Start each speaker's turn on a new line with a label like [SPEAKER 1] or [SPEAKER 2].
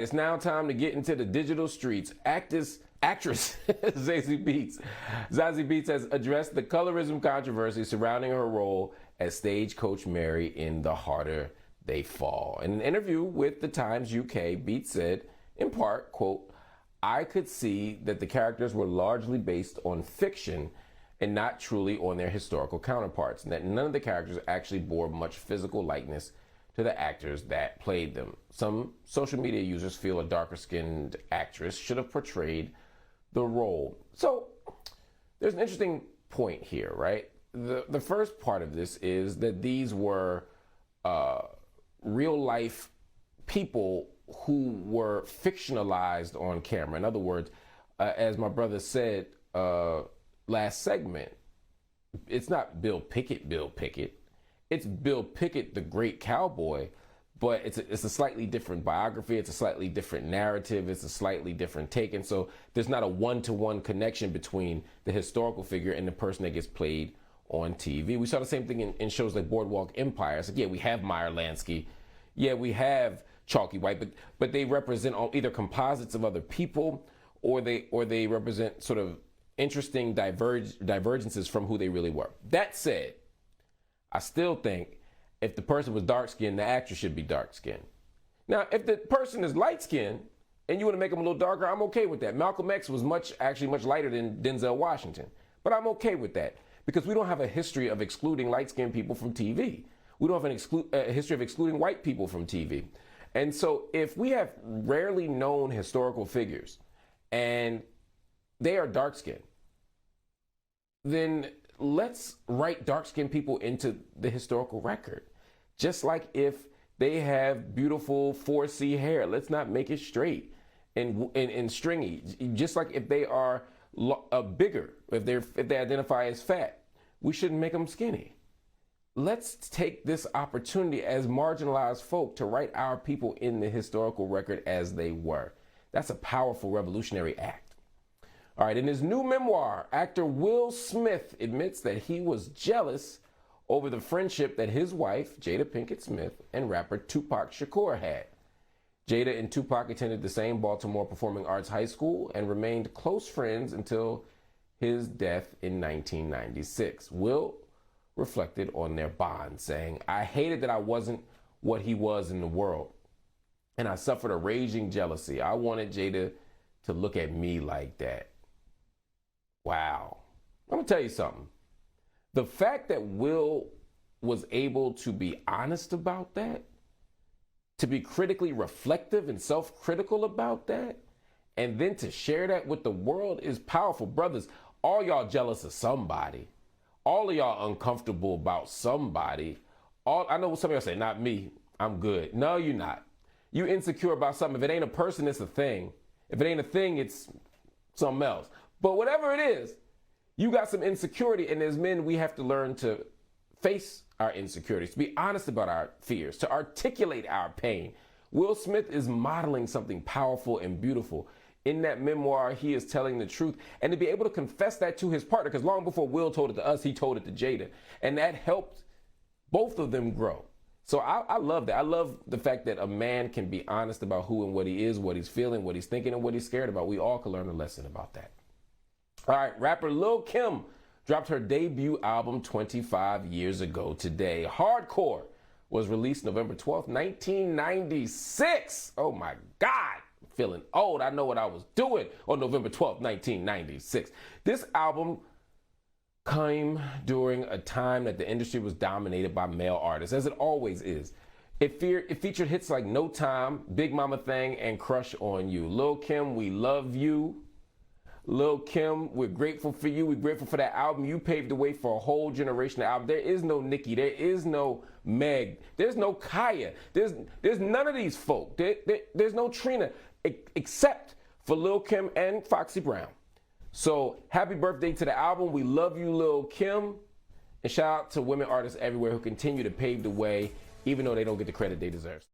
[SPEAKER 1] It's now time to get into the digital streets. Actress Zazie Beetz has addressed the colorism controversy surrounding her role as Stagecoach Mary in The Harder They Fall. In an interview with the Times U.K, Beetz said, in part, quote, "I could see that the characters were largely based on fiction and not truly on their historical counterparts, and that none of the characters actually bore much physical likeness to the actors that played them. Some social media users feel a darker-skinned actress should have portrayed the role." So there's an interesting point here, right? The first part of this is that these were real-life people who were fictionalized on camera. In other words, as my brother said last segment, it's not Bill Pickett. It's Bill Pickett, the great cowboy, but it's a slightly different biography. It's a slightly different narrative. It's a slightly different take. And so there's not a one-to-one connection between the historical figure and the person that gets played on TV. We saw the same thing in shows like Boardwalk Empire. So yeah, we have Meyer Lansky. Yeah, we have Chalky White, but they represent either composites of other people or they represent sort of interesting divergences from who they really were. That said, I still think if the person was dark-skinned, the actor should be dark-skinned. Now, if the person is light-skinned and you want to make them a little darker, I'm okay with that. Malcolm X was actually much lighter than Denzel Washington, but I'm okay with that because we don't have a history of excluding light-skinned people from TV. We don't have a history of excluding white people from TV. And so if we have rarely known historical figures and they are dark-skinned, then let's write dark-skinned people into the historical record. Just like if they have beautiful 4C hair, let's not make it straight and stringy. Just like if they are bigger, if they identify as fat, we shouldn't make them skinny. Let's take this opportunity as marginalized folk to write our people in the historical record as they were. That's a powerful revolutionary act. All right, in his new memoir, actor Will Smith admits that he was jealous over the friendship that his wife, Jada Pinkett Smith, and rapper Tupac Shakur had. Jada and Tupac attended the same Baltimore Performing Arts High School and remained close friends until his death in 1996. Will reflected on their bond, saying, "I hated that I wasn't what he was in the world, and I suffered a raging jealousy. I wanted Jada to look at me like that." Wow. I'm going to tell you something. The fact that Will was able to be honest about that, to be critically reflective and self-critical about that, and then to share that with the world is powerful. Brothers, all y'all jealous of somebody. All of y'all uncomfortable about somebody. I know some of y'all say, "Not me, I'm good." No, you're not. You insecure about something. If it ain't a person, it's a thing. If it ain't a thing, it's something else. But whatever it is, you got some insecurity, and as men, we have to learn to face our insecurities, to be honest about our fears, to articulate our pain. Will Smith is modeling something powerful and beautiful. In that memoir, he is telling the truth, and to be able to confess that to his partner, because long before Will told it to us, he told it to Jada, and that helped both of them grow. So I love that. I love the fact that a man can be honest about who and what he is, what he's feeling, what he's thinking, and what he's scared about. We all can learn a lesson about that. All right, rapper Lil Kim dropped her debut album 25 years ago today. Hardcore was released November 12th, 1996. Oh my God, I'm feeling old. I know what I was doing on November 12th, 1996. This album came during a time that the industry was dominated by male artists, as it always is. It featured hits like No Time, Big Mama Thing, and Crush on You. Lil Kim, we love you. Lil Kim, we're grateful for you. We're grateful for that album. You paved the way for a whole generation of albums. There is no Nicki. There is no Meg. There's no Kaya. There's none of these folk. There's no Trina except for Lil Kim and Foxy Brown. So happy birthday to the album. We love you, Lil Kim. And shout out to women artists everywhere who continue to pave the way, even though they don't get the credit they deserve.